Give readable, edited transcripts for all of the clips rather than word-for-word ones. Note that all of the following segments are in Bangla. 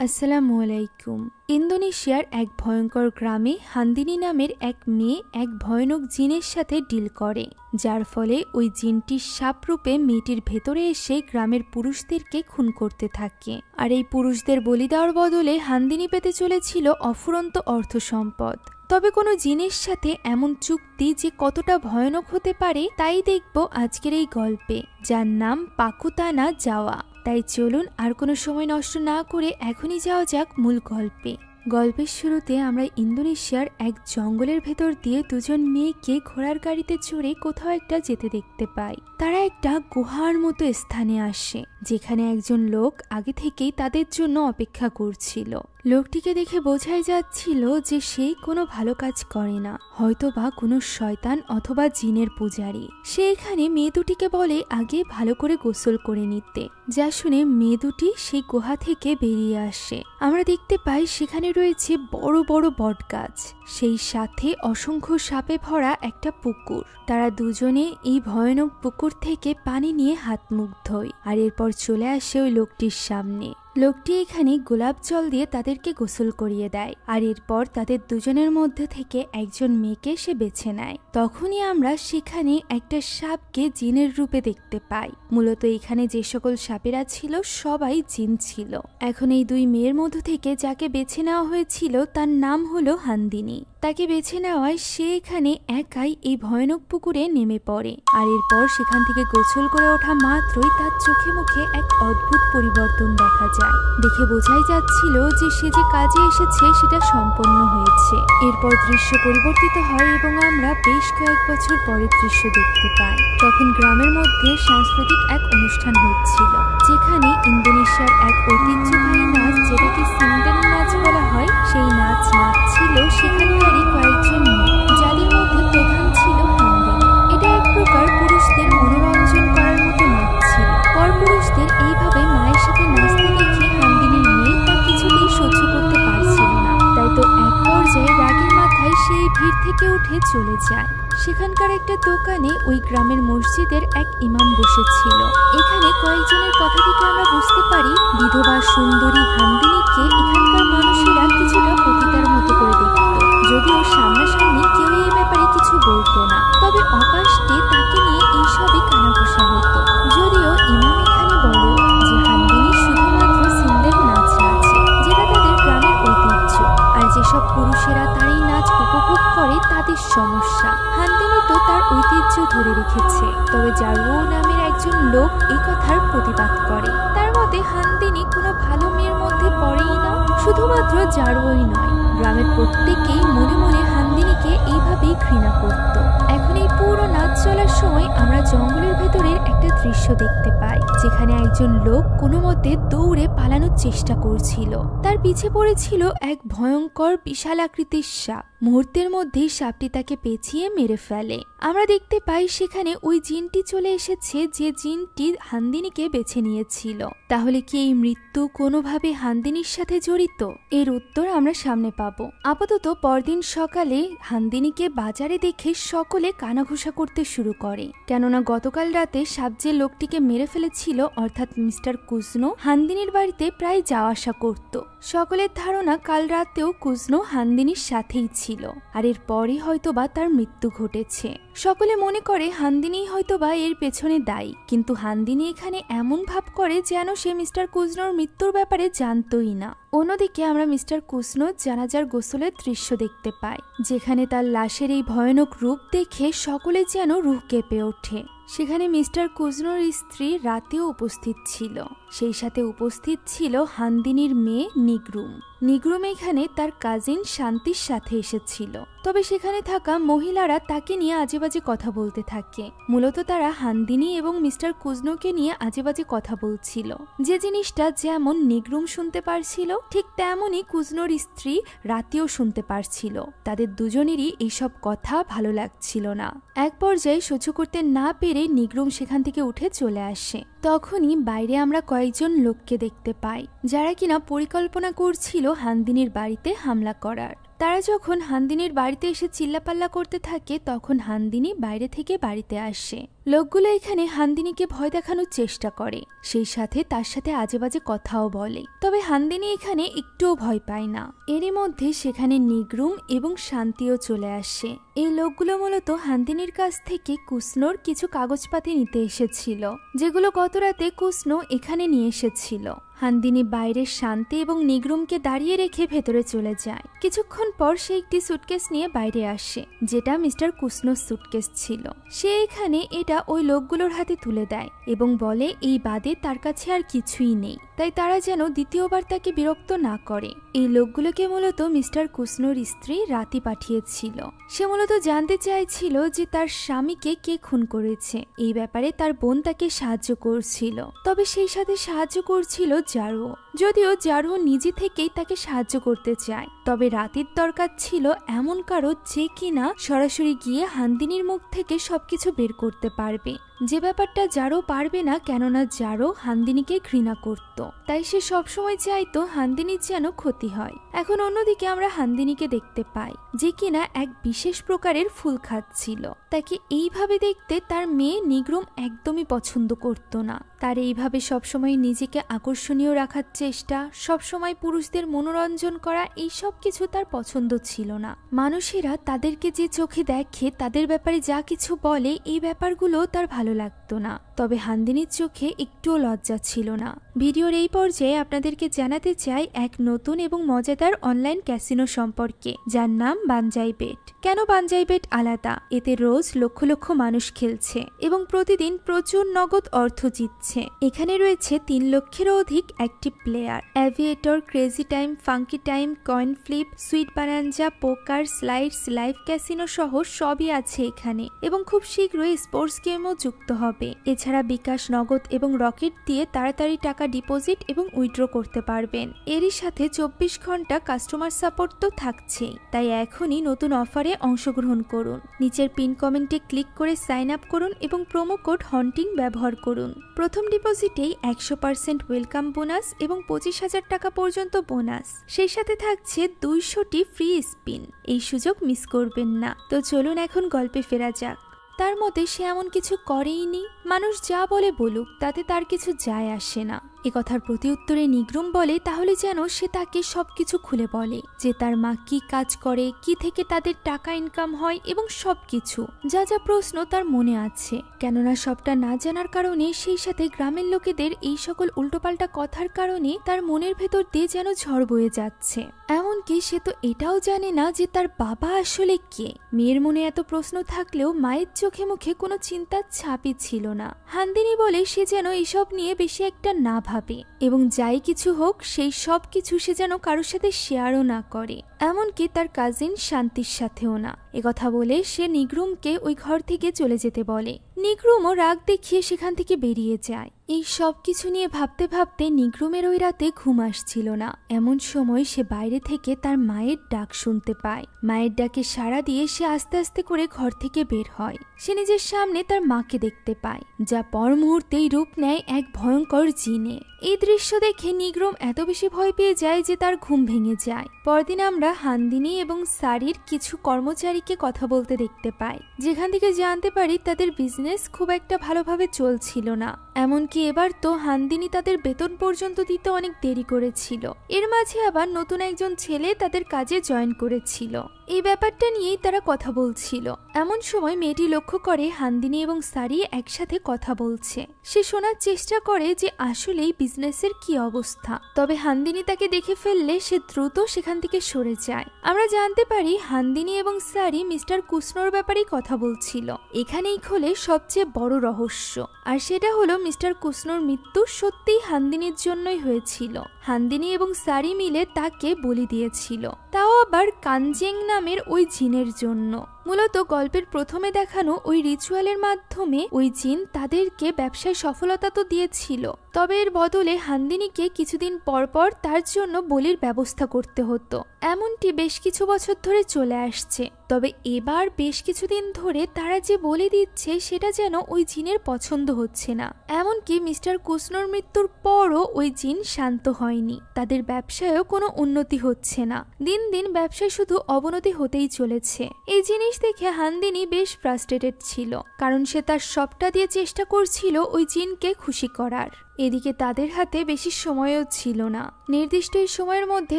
আসসালামু আলাইকুম। ইন্দোনেশিয়ার এক ভয়ঙ্কর গ্রামে হান্দিনী নামের এক মেয়ে এক ভয়ানক জিনের সাথে ডিল করে, যার ফলে ওই জিনটি সাপরূপে মেয়েটির ভেতরে এসে গ্রামের পুরুষদেরকে খুন করতে থাকে। আর এই পুরুষদের বলি দেওয়ার বদলে হান্দিনী পেতে চলেছিল অফুরন্ত অর্থ সম্পদ। তবে কোনো জিনের সাথে এমন চুক্তি যে কতটা ভয়ানক হতে পারে তাই দেখব আজকের এই গল্পে, যার নাম পাকুতানা যাওয়া। তাই চলুন আর কোনো সময় নষ্ট না করে এখনই যাওয়া যাক মূল গল্পে। গল্পের শুরুতে আমরা ইন্দোনেশিয়ার এক জঙ্গলের ভেতর দিয়ে দুজন মেয়েকে ঘোড়ার গাড়িতে চড়ে কোথাও একটা যেতে দেখতে পাই। তারা একটা গুহার মতো স্থানে আসে, যেখানে একজন লোক আগে থেকেই তাদের জন্য অপেক্ষা করছিল। লোকটিকে দেখে বোঝাই যাচ্ছিল যে সে কোনো ভালো কাজ করে না, হয়তোবা কোনো শয়তান অথবা জিনের পূজারী। সে এখানে মেয়ে দুটিকে বলে আগে ভালো করে গোসল করে নিতে, যা শুনে মেয়ে দুটি সেই গুহা থেকে বেরিয়ে আসে। আমরা দেখতে পাই সেখানে রয়েছে বড় বড় বটগাছ, সেই সাথে অসংখ্য সাপে ভরা একটা পুকুর। তারা দুজনে এই ভয়ানক পুকুর থেকে পানি নিয়ে হাত মুখ ধোয়, আর এরপর চলে আসে ওই লোকটির সামনে। লোকটি এখানে গোলাপ জল দিয়ে তাদেরকে গোসল করিয়ে দেয়, আর এরপর তাদের দুজনের মধ্যে থেকে একজন মেয়েকে সে বেছে নেয়। তখনই আমরা সেখানে একটা সাপকে জিনের রূপে দেখতে পাই। মূলত এখানে যে সকল সাপেরা ছিল সবাই জিন ছিল। এখন এই দুই মেয়ের মধ্য থেকে যাকে বেছে নেওয়া হয়েছিল তার নাম হলো হান্দিনী। তাকে বেছে নেওয়ায় সে এখানে একাই এই ভয়ানক পুকুরে নেমে পড়ে, আর এরপর সেখান থেকে গোসল করে ওঠা মাত্রই তার চোখে মুখে এক অদ্ভুত পরিবর্তন দেখা যায়। দেখে বোঝাই যাচ্ছিল যে সে যে কাজে এসেছে সেটা সম্পন্ন হয়েছে। এরপর দৃশ্য পরিবর্তিত হয় এবং আমরা বেশ কয়েক বছর পরের দৃশ্য দেখতে পাই। তখন গ্রামের মধ্যে সাংস্কৃতিক এক অনুষ্ঠান হচ্ছিল, যেখানে ইন্দোনেশিয়ার এক ঐতিহ্যবাহী নাচ, যেটাকে সিন্ডেন নাচ বলা হয়, সেই নাচ নাচছিল সেখানকারই কয়েকজন মেয়ে, যাদের মধ্যে প্রধান ছিল হান্দিনী। এটা এক প্রকার পুরুষদের মনোরঞ্জন করার মতো নাচ ছিল। পরপুরুষদের এইভাবে মায়ের সাথে নাচতে দেখে হান্দিনীর মেয়ে তা কিছুতেই সহ্য করতে পারছিল না। তাই তো এক পর্যায়ে রাগের মাথায় সেই ভিড় থেকে উঠে চলে যায়। সেখানকার একটা দোকানে ওই গ্রামের মসজিদের এক ইমাম বসেছিল। এখানে কয়েকজনের কথা থেকে আমরা বুঝতে পারি বিধবা সুন্দরী হান্দিনীকে এখানকার মানুষেরা কিছুটা পতিতার মতো করে দেখত, যদিও সামনাসামনি কেউ এই ব্যাপারে কিছু বলতো না। তবে অপাষ্টে তাকে নিয়ে এইসবই কানাঘুষা হতো। যদিও ইমাম এখানে বলে যে হান্দিনী শুধুমাত্র সিন্ডেল নাচ নাচে, যেটা তাদের গ্রামের ঐতিহ্য, আর যেসব পুরুষেরা তার এই নাচ উপভোগ করে তাদের সমস্যা। হান্দিনী তো তার ঐতিহ্য ধরে রেখেছে। তবে জারুও নামের একজন লোক এই কথার প্রতিবাদ করে। তার মতে হান্দিনী কোনো ভালো মেয়ের মধ্যে পড়েই না। শুধুমাত্র জারুই নয়, গ্রামের প্রত্যেকেই মনে মনে হান্দিনীকে এইভাবেই ঘৃণা করত। এখন এই পুরো নাচ চলার সময় আমরা জঙ্গলের ভেতরের একটা দৃশ্য দেখতে পাই, যেখানে একজন লোক কোনো মতে দৌড়ে পালানোর চেষ্টা করছিল। তার পিছে পড়েছিল এক ভয়ঙ্কর বিশাল আকৃতির সাপ। মুহূর্তের মধ্যেই সাপটি তাকে পেঁচিয়ে মেরে ফেলে। আমরা দেখতে পাই সেখানে ওই জিনটি চলে এসেছে, যে জিনটি হান্দিনীকে বেছে নিয়েছিল। তাহলে কি এই মৃত্যু কোনোভাবে হান্দিনীর সাথে জড়িত? এর উত্তর আমরা সামনে পাবো। আপাতত পরদিন সকালে হান্দিনীকে বাজারে দেখে সকলে কানাঘুষা করতে শুরু করে, কেননা গতকাল রাতে সাপ যে লোকটিকে মেরে ফেলেছিল, অর্থাৎ মিস্টার কুজনো, হান্দিনীর বাড়িতে প্রায় যাওয়া আসা করত। সকলের ধারণা কাল রাতেও কুজনো হান্দিনীর সাথেই ছিল, আর এর পরে হয়তোবা তার মৃত্যু ঘটেছে। সকলে মনে করে হান্দিনী হয়তোবা এর পেছনে দায়ী, কিন্তু হান্দিনী এখানে এমন ভাব করে যেন সে মিস্টার কুজনোর মৃত্যুর ব্যাপারে জানতই না। অন্যদিকে আমরা মিস্টার কুজনোর জানাজার গোসলের দৃশ্য দেখতে পাই, যেখানে তার লাশের এই ভয়ানক রূপ দেখে সকলে যেন রুহ কেঁপে ওঠে। সেখানে মিস্টার কুজনোর স্ত্রী রাতেও উপস্থিত ছিল। সেই সাথে উপস্থিত ছিল হান্দিনীর মেয়ে নিগ্রুম। নিগ্রুম এখানে তার কাজিন শান্তির সাথে এসেছিল। তবে সেখানে থাকা মহিলারা তাকে নিয়ে আজেবাজে কথা বলতে থাকে। মূলত তারা হান্দিনী এবং মিস্টার কুজনোকে নিয়ে আজেবাজে কথা বলছিল। যে জিনিসটা যেমন নিগ্রুম শুনতে পারছিল, ঠিক তেমনই কুজনোর স্ত্রী রাতেও শুনতে পারছিল। তাদের দুজনেরই এইসব কথা ভালো লাগছিল না। এক পর্যায়ে সহ্য করতে না পেরে নিগ্রুম সেখান থেকে উঠে চলে আসে। তখনই বাইরে আমরা কয়েকজন লোককে দেখতে পাই, যারা কিনা পরিকল্পনা করছিল হান্দিনীর বাড়িতে হামলা করার। তারা যখন হান্দিনীর বাড়িতে এসে চিল্লাপাল্লা করতে থাকে তখন হান্দিনী বাইরে থেকে বাড়িতে আসে। লোকগুলো এখানে হান্দিনীকে ভয় দেখানোর চেষ্টা করে, সেই সাথে তার সাথে আজেবাজে কথাও বলে। তবে হান্দিনী এখানে একটুও ভয় পায় না। এরই মধ্যে সেখানে নিগ্রুম এবং শান্তিও চলে আসে। এই লোকগুলো মূলত হান্দিনীর কাছ থেকে কুসনোর কিছু কাগজপাতি নিতে এসেছিল, যেগুলো গত রাতে কুসনো এখানে নিয়ে এসেছিল। হান্দিনী বাইরে শান্তি এবং নিগ্রুমকে দাঁড়িয়ে রেখে ভেতরে চলে যায়। কিছুক্ষণ পর সে একটি সুটকেস নিয়ে বাইরে আসে, যেটা মিস্টার কুসনোর সুটকেস ছিল। সে এখানে এটা ওই লোকগুলোর হাতে তুলে দেয় এবং বলে এই বাদে তার কাছে আর কিছুই নেই, তাই তারা যেন দ্বিতীয়বার তাকে বিরক্ত না করে। এই লোকগুলোকে মূলত মিস্টার কুসনোর স্ত্রী রাতি পাঠিয়েছিল। সে মূলত জানতে চাইছিল যে তার স্বামীকে কে খুন করেছে। এই ব্যাপারে তার বোন তাকে সাহায্য করছিল, তবে সেই সাথে সাহায্য করছিল জারু। যদিও জারু নিজে থেকেই তাকে সাহায্য করতে চায়, তবে রাতের দরকার ছিল এমন কারো যে কিনা সরাসরি গিয়ে হান্দিনীর মুখ থেকে সবকিছু বের করতে পারবে, যে ব্যাপারটা জারু পারবে না, কেননা জারু হান্দিনীকে ঘৃণা করত। তাই সে সবসময় চাইতো হান্দিনীর যেন ক্ষতি হয়। এখন অন্যদিকে আমরা হান্দিনীকে দেখতে পাই, যে কিনা এক বিশেষ প্রকারের ফুল খাচ্ছিল। তাকে এইভাবে দেখতে তার মেয়ে নিগ্রুম একদমই পছন্দ করত না। তার এইভাবে সবসময় নিজেকে আকর্ষণীয় রাখার চেষ্টা, সবসময় পুরুষদের মনোরঞ্জন করা, এই সব কিছু তার পছন্দ ছিল না। মানুষেরা তাদেরকে যে চোখে দেখে, তাদের ব্যাপারে যা কিছু বলে, এই ব্যাপারগুলো তার ভালো লাগতো না। তবে হান্দিনীর চোখে একটুও লজ্জা ছিল না। ভিডিওর এই পর্যায়ে আপনাদেরকে জানাতে চাই এক নতুন এবং মজাদার অনলাইন ক্যাসিনো সম্পর্কে, যার নাম বানজাই বেট। কেন বানজাই বেট আলাদা? এতে রোজ লক্ষ লক্ষ মানুষ খেলছে এবং প্রতিদিন প্রচুর নগদ অর্থ জিতছে। এখানে রয়েছে 3 লক্ষেরও অধিক active player. Aviator, Crazy Time, Funky Time, Coin Flip, Sweet Bonanza, poker, slides, live casino সহ সবই আছে এখানে, এবং খুব শীঘ্রই স্পোর্টস গেমও যুক্ত হবে। এছাড়া বিকাশ, নগদ এবং রকেট দিয়ে তাড়াতাড়ি টাকা ডিপোজিট এবং উইথড্র করতে পারবেন। এরই সাথে 24 ঘন্টা কাস্টমার সাপোর্ট তো থাকছেই। তাই এখনই নতুন অফারে অংশগ্রহণ করুন। নিচের পিন কমেন্টে ক্লিক করে সাইন আপ করুন এবং প্রোমো কোড হন্টিং ব্যবহার করুন। প্রথম ডিপোজিটেই 100% ওয়েলকাম বোনাস এবং 25,000 টাকা পর্যন্ত বোনাস। সেই সাথে থাকছে 200টি ফ্রি স্পিন। এই সুযোগ মিস করবেন না। তো চলুন এখন গল্পে ফেরা যাক। তার মতে সে এমন কিছু করেইনি। মানুষ যা বলে বলুক, তাতে তার কিছু যায় আসে না। এ কথার প্রতি উত্তরে নিগ্রুম বলে তাহলে যেন সে তাকে সবকিছু খুলে বলে, যে তার মা কি কাজ করে, কি থেকে তাদের টাকা ইনকাম হয় এবং সবকিছু যা যা প্রশ্ন তার মনে আছে। কেননা সবটা না জানার কারণে, সেই সাথে গ্রামের লোকেদের এই সকল উল্টোপাল্টা কথার কারণে তার মনের ভেতর দিয়ে যেন ঝড় বয়ে যাচ্ছে। এমনকি সে তো এটাও জানে না যে তার বাবা আসলে কে। মেয়ের মনে এত প্রশ্ন থাকলেও মায়ের চোখে মুখে কোনো চিন্তার ছাপই ছিল না। হান্দিনী বলে সে যেন এসব নিয়ে বেশি একটা না ভাবে এবং যাই কিছু হোক সেই সব কিছু সে যেন কারোর সাথে শেয়ারও না করে, এমনকি তার কাজিন শান্তির সাথেও না। একথা বলে সে নিগ্রুমকে ওই ঘর থেকে চলে যেতে বলে। নিগ্রুমও রাগ দেখিয়ে সেখান থেকে বেরিয়ে যায়। এই সব কিছু নিয়ে ভাবতে ভাবতে নিগ্রুমের ওই রাতে ঘুম আসছিল না। এমন সময় সে বাইরে থেকে তার মায়ের ডাক শুনতে পায়। মায়ের ডাকে সাড়া দিয়ে সে আস্তে আস্তে করে ঘর থেকে বের হয়। সে নিজের সামনে তার মাকে দেখতে পায়, যা পর মুহূর্তেই রূপ নেয় এক ভয়ঙ্কর জিনে। এই দৃশ্য দেখে নিগ্রুম এত বেশি ভয় পেয়ে যায় যে তার ঘুম ভেঙে যায়। পরদিন আমরা হান্দিনী এবং সারির কিছু কর্মচারীকে কথা বলতে দেখতে পাই, যেখান থেকে জানতে পারি তাদের বিজনেস খুব একটা ভালোভাবে চলছিল না। এমনকি এবার তো হান্দিনী তাদের বেতন পর্যন্ত দিতে অনেক দেরি করেছিল। এর মাঝে আবার নতুন একজন ছেলে তাদের কাজে জয়েন করেছিল। এই ব্যাপারটা নিয়েই তারা কথা বলছিল। এমন সময় মেয়েটি লক্ষ্য করে হান্দিনী এবং সারি একসাথে কথা বলছে। সে শোনার চেষ্টা করে যে আসলেই বিজনেসের কি অবস্থা। তবে হান্দিনী তাকে দেখে ফেললে সে দ্রুত সেখান থেকে সরে যায়। আমরা জানতে পারি হান্দিনী এবং সারি মিস্টার কুসনোর ব্যাপারেই কথা বলছিল। এখানেই খোলে সবচেয়ে বড় রহস্য, আর সেটা হলো মিস্টার কুসনোর মৃত্যু সত্যিই হান্দিনীর জন্যই হয়েছিল। হান্দিনী এবং সারি মিলে তাকে বলি দিয়েছিল, তাও আবার কানজেং নামের ওই জিনের জন্য। মূলত গল্পের প্রথমে দেখানো ওই রিচুয়ালের মাধ্যমে ওই জিন তাদেরকে ব্যবসায় সফলতা তো দিয়েছিল, তবে এর বদলে হান্দিনীকে কিছুদিন পর পর তার জন্য বলির ব্যবস্থা করতে হতো। এমনটি বেশ কিছু বছর ধরে চলে আসছে, তবে এবার বেশ কিছুদিন ধরে তারা যে বলি দিচ্ছে সেটা যেন ওই জিনের পছন্দ হচ্ছে না। এমনকি মিস্টার কুসনোর মৃত্যুর পরও ওই জিন শান্ত হয়নি, তাদের ব্যবসায়ও কোনো উন্নতি হচ্ছে না, দিন দিন ব্যবসায় শুধু অবনতি হতেই চলেছে। এই জিনিস দেখে হান্দিনী বেশ ফ্রাস্ট্রেটেড ছিল, কারণ সে তার সবটা দিয়ে চেষ্টা করছিল ওই জিনকে খুশি করার। এদিকে তাদের হাতে বেশি সময়ও ছিল না, নির্দিষ্ট এই সময়ের মধ্যে